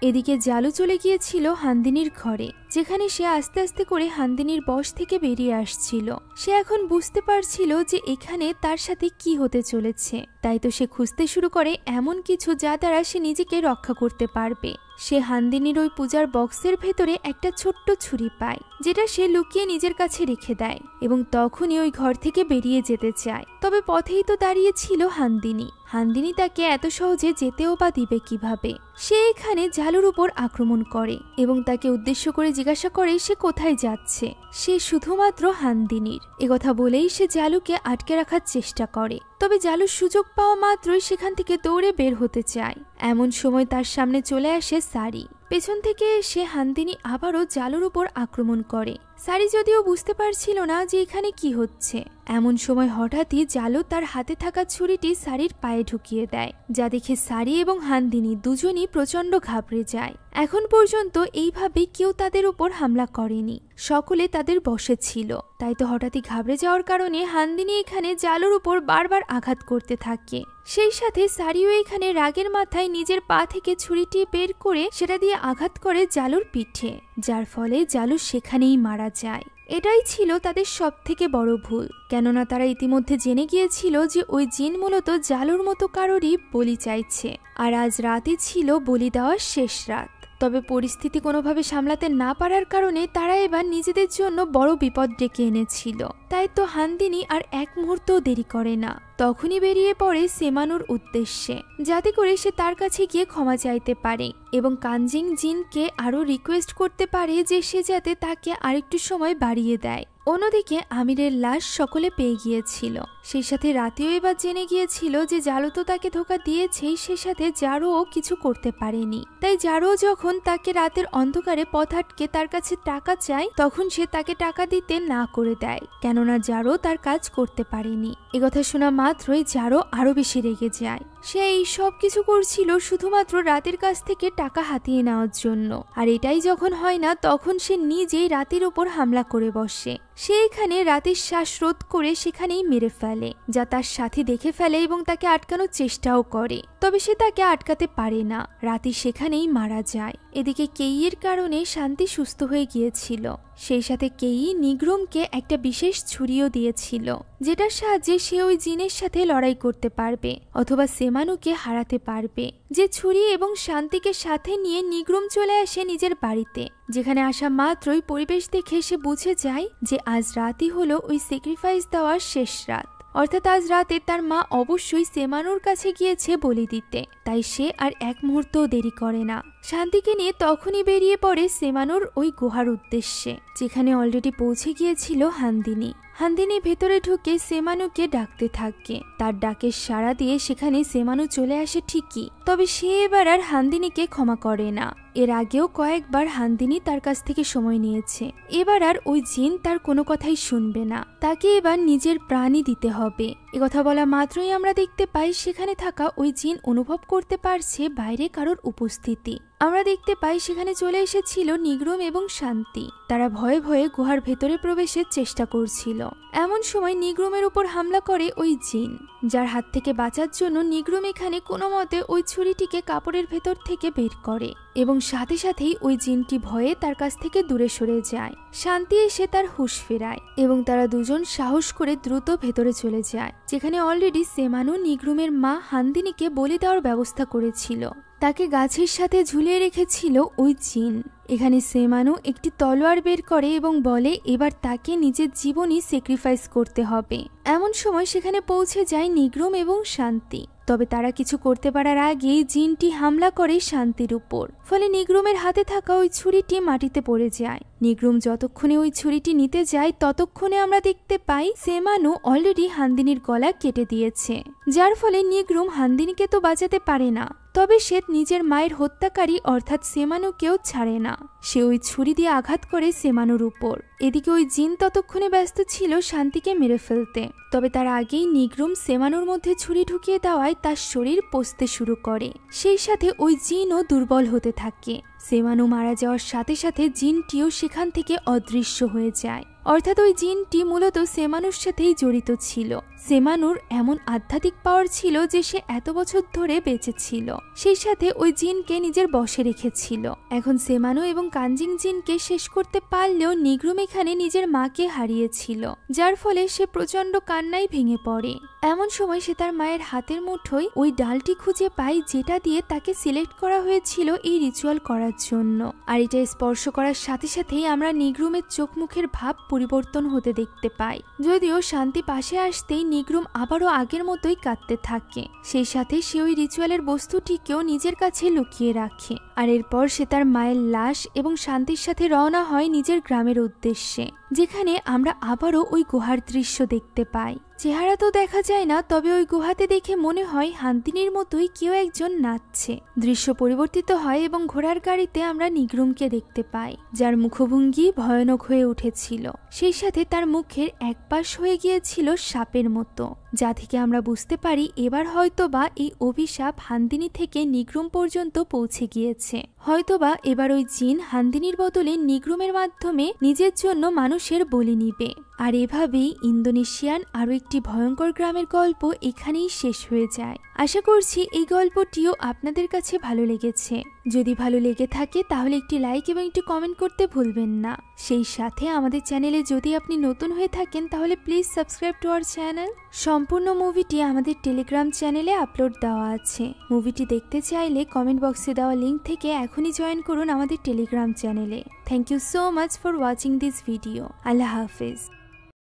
এদিকে জালু চলে গিয়েছিল হান্দিনীর ঘরে, যেখানে সে আস্তে আস্তে করে হান্দিনীর বশ থেকে বেরিয়ে আসছিল। সে এখন বুঝতে পারছিল যে এখানে তার সাথে কি হতে চলেছে, তাই তো সে খুঁজতে শুরু করে এমন কিছু যা দ্বারা সে নিজেকে রক্ষা করতে পারবে। সে হান্দিনীর ওই পূজার বক্সের ভেতরে একটা ছোট্ট ছুরি পায়, যেটা সে লুকিয়ে নিজের কাছে রেখে দেয় এবং তখনই ওই ঘর থেকে বেরিয়ে যেতে চায়। তবে পথেই তো দাঁড়িয়ে ছিল হান্দিনী। হান্দিনী তাকে এত সহজে যেতেও বা দিবে কিভাবে? সে এখানে জালুর উপর আক্রমণ করে এবং তাকে উদ্দেশ্য করে জিজ্ঞাসা করে সে কোথায় যাচ্ছে। সে শুধুমাত্র হান্দিনীর একথা বলেই সে জালুকে আটকে রাখার চেষ্টা করে। তবে জালু সুযোগ পাওয়া মাত্রই সেখান থেকে দৌড়ে বের হতে চায়। এমন সময় তার সামনে চলে আসে সারি। পেছন থেকে সে হান্দিনী আবারও জালুর উপর আক্রমণ করে। সারি যদিও বুঝতে পারছিল না যে এখানে কি হচ্ছে। এমন সময় হঠাৎই জালু তার হাতে থাকা ছুরিটি সারির পায়ে ঢুকিয়ে দেয়, যা দেখে সারি এবং হান্দিনী দুজনই প্রচন্ড ঘাবড়ে যায়। এখন পর্যন্ত এইভাবে কেউ তাদের উপর হামলা করেনি, সকলে তাদের বশে ছিল। তাই তো হঠাৎই ঘাবড়ে যাওয়ার কারণে হান্দিনী এখানে জালুর উপর বারবার আঘাত করতে থাকে। সেই সাথে সারিও এখানে রাগের মাথায় নিজের পা থেকে ছুরিটি বের করে সেটা দিয়ে আঘাত করে জালুর পিঠে, যার ফলে জালু সেখানেই মারা যায়। এটাই ছিল তাদের সবথেকে বড় ভুল, কেননা তারা ইতিমধ্যে জেনে গিয়েছিল যে ওই জিন মূলত জালুর মতো কারোরই বলি চাইছে, আর আজ রাতই ছিল বলি দেওয়ার শেষ রাত। তবে পরিস্থিতি কোনোভাবে সামলাতে না পারার কারণে তারা এবার নিজেদের জন্য বড় বিপদ ডেকে এনেছিল। তাই তো হান্দিনী আর এক মুহূর্তও দেরি করে না, তখনই বেরিয়ে পড়ে সেমানুর উদ্দেশ্যে, যাতে করে সে তার কাছে গিয়ে ক্ষমা চাইতে পারে এবং কানজিং জিনকে আরও রিকোয়েস্ট করতে পারে যে সে যাতে তাকে আরেকটু সময় বাড়িয়ে দেয়। অন্যদিকে আমিরের লাশ সকলে পেয়ে গিয়েছিল। সেই সাথে রাতেও এবার জেনে গিয়েছিল যে জারু তো তাকে ধোঁকা দিয়েছেই, সে সাথে জারুও কিছু করতে পারেনি। তাই জারু যখন তাকে রাতের অন্ধকারে পথ আটকে তার কাছে টাকা চায়, তখন সে তাকে টাকা দিতে না করে দেয়, কেননা জারু তার কাজ করতে পারেনি। একথা শোনা মাত্রই জারু আরো বেশি রেগে যায়। সে এই সব কিছু করছিল শুধুমাত্র রাতের কাছ থেকে টাকা হাতিয়ে নেওয়ার জন্য, আর এটাই যখন হয় না তখন সে নিজেই রাতের উপর হামলা করে বসে। সে এখানে রাতের শ্বাসরোধ করে সেখানেই মেরে ফেলে, যা তার সাথী দেখে ফেলে এবং তাকে আটকানোর চেষ্টাও করে। তবে সে তাকে আটকাতে পারে না, রাতি সেখানেই মারা যায়। এদিকে কেইয়ের কারণে শান্তি সুস্থ হয়ে গিয়েছিল। সেই সাথে কেই নিগ্রোমকে একটা বিশেষ ছুরিও দিয়েছিল, যেটার সাহায্যে সে ওই জিনের সাথে লড়াই করতে পারবে অথবা সেমানুকে হারাতে পারবে। যে ছুরি এবং শান্তিকে সাথে নিয়ে নিগ্রোম চলে আসে নিজের বাড়িতে, যেখানে আসা মাত্রই পরিবেশ দেখে সে বুঝে যায় যে আজ রাতই হলো ওই স্যাক্রিফাইস দেওয়ার শেষ রাত, অর্থাৎ আজ রাতে তার মা অবশ্যই সেমানুর কাছে গিয়েছে বলি দিতে। তাই সে আর এক মুহূর্তও দেরি করে না, শান্তিকে নিয়ে তখনই বেরিয়ে পড়ে সেমানুর ওই গুহার উদ্দেশ্যে, যেখানে অলরেডি পৌঁছে গিয়েছিল হান্দিনী। হান্দিনী ভেতরে ঢুকে সেমানুকে ডাকতে থাকে। তার ডাকের সাড়া দিয়ে সেখানে সেমানু চলে আসে ঠিকই, তবে সে এবার আর হান্দিনীকে ক্ষমা করে না। এর আগেও কয়েকবার হান্দিনী তার কাছ থেকে সময় নিয়েছে, এবার আর ওই জিন তার কোনো কথাই শুনবে না, তাকে এবার নিজের প্রাণই দিতে হবে। একথা বলা মাত্রই আমরা দেখতে পাই সেখানে থাকা ওই জিন অনুভব করতে পারছে বাইরে কারোর উপস্থিতি। আমরা দেখতে পাই সেখানে চলে এসেছিল নিগ্রোম এবং শান্তি। তারা ভয়ে ভয়ে গুহার ভেতরে প্রবেশের চেষ্টা করছিল। এমন সময় নিগ্রোমের উপর হামলা করে ওই জিন, যার হাত থেকে বাঁচার জন্য নিগ্রোম এখানে কোনো মতে ওই ছুরিটিকে কাপড়ের ভেতর থেকে বের করে এবং সাথে সাথেই ওই জিনটি ভয়ে তার কাছ থেকে দূরে সরে যায়। শান্তি এসে তার হুঁশ ফেরায় এবং তারা দুজন সাহস করে দ্রুত ভেতরে চলে যায়, যেখানে অলরেডি সেমানু নিগ্রোমের মা হান্দিনীকে বলি দেওয়ার ব্যবস্থা করেছিল। তাকে গাছের সাথে ঝুলিয়ে রেখেছিল ওই জিন। এখানে সেমানু একটি তলোয়ার বের করে এবং বলে এবার তাকে নিজের জীবনই স্যাক্রিফাইস করতে হবে। এমন সময় সেখানে পৌঁছে যায় নিগ্রোম এবং শান্তি। তবে তারা কিছু করতে পারার আগেই জিনটি হামলা করে শান্তির উপর, ফলে নিগ্রোমের হাতে থাকা ওই ছুরিটি মাটিতে পড়ে যায়। নিগ্রোম যতক্ষণে ওই ছুরিটি নিতে যায় ততক্ষণে আমরা দেখতে পাই সেমানু অলরেডি হান্দিনীর গলা কেটে দিয়েছে, যার ফলে নিগ্রোম হান্দিনীকে তো বাঁচাতে পারে না, তবে সে নিজের মায়ের হত্যাকারী অর্থাৎ সেমানুকেও ছাড়ে না। সে ওই ছুরি দিয়ে আঘাত করে সেমানুর উপর। এদিকে ওই জিন ততক্ষণে ব্যস্ত ছিল শান্তিকে মেরে ফেলতে, তবে তার আগেই নিগ্রোম সেমানুর মধ্যে ছুরি ঢুকিয়ে দেওয়ায় তার শরীর পচতে শুরু করে। সেই সাথে ওই জিনও দুর্বল হতে থাকে। সেমানু মারা যাওয়ার সাথে সাথে জিনটিও সেখান থেকে অদৃশ্য হয়ে যায়, অর্থাৎ ওই জিনটি মূলত সেমানুর সাথেই জড়িত ছিল। সেমানুর এমন আধ্যাত্মিক পাওয়ার ছিল যে সে এত বছর ধরে বেঁচে ছিল, সেই সাথে ওই জিনকে নিজের বশে রেখেছিল। এখন সেমানু এবং কানজিং জিনকে শেষ করতে পারলেও নিগ্রোম এখানে নিজের মাকে হারিয়েছিল, যার ফলে সে প্রচন্ড কান্নায় ভেঙে পড়ে। এমন সময় সে তার মায়ের হাতের মুঠোয় ওই ডালটি খুঁজে পায়, যেটা দিয়ে তাকে সিলেক্ট করা হয়েছিল এই রিচুয়াল করার জন্য। আর এটা স্পর্শ করার সাথে সাথেই আমরা নিগ্রোমের চোখ মুখের ভাব পরিবর্তন হতে দেখতে পাই। যদিও শান্তি পাশে আসতেই নিগ্রোম আবারও আগের মতোই কাঁদতে থাকে। সেই সাথে সে ওই রিচুয়ালের বস্তুটিকেও নিজের কাছে লুকিয়ে রাখে। আর এরপর সে তার মায়ের লাশ এবং শান্তির সাথে রওনা হয় নিজের গ্রামের উদ্দেশ্যে, যেখানে আমরা আবারও ওই গুহার দৃশ্য দেখতে পাই। চেহারা তো দেখা যায় না, তবে ওই গুহাতে দেখে মনে হয় হান্দিনীর মতোই কেউ একজন নাচছে। দৃশ্য পরিবর্তিত হয় এবং ঘোড়ার গাড়িতে আমরা নিগ্রোমকে দেখতে পাই, যার মুখভঙ্গি ভয়ানক হয়ে উঠেছিল। সেই সাথে তার মুখের এক পাশ হয়ে গিয়েছিল সাপের মতো, যা থেকে আমরা বুঝতে পারি এবার হয়তোবা এই অভিশাপ হান্দিনী থেকে নিগ্রোম পর্যন্ত পৌঁছে গিয়েছে। হয়তোবা এবার ওই জিন হান্দিনীর বদলে নিগ্রোমের মাধ্যমে নিজের জন্য মানুষের বলি নিবে। আর এভাবেই ইন্দোনেশিয়ান আরও একটি ভয়ঙ্কর গ্রামের গল্প এখানেই শেষ হয়ে যায়। আশা করছি এই গল্পটিও আপনাদের কাছে ভালো লেগেছে। যদি ভালো লেগে থাকে তাহলে একটি লাইক এবং একটি কমেন্ট করতে ভুলবেন না। সেই সাথে আমাদের চ্যানেলে যদি আপনি নতুন হয়ে থাকেন তাহলে please subscribe to our channel. সম্পূর্ণ মুভিটি আমাদের টেলিগ্রাম চ্যানেলে আপলোড দেওয়া আছে। মুভিটি দেখতে চাইলে কমেন্ট বক্সে দেওয়া লিঙ্ক থেকে এখনই জয়েন করুন আমাদের টেলিগ্রাম চ্যানেলে। Thank you so much for watching this video. আল্লাহ হাফেজ।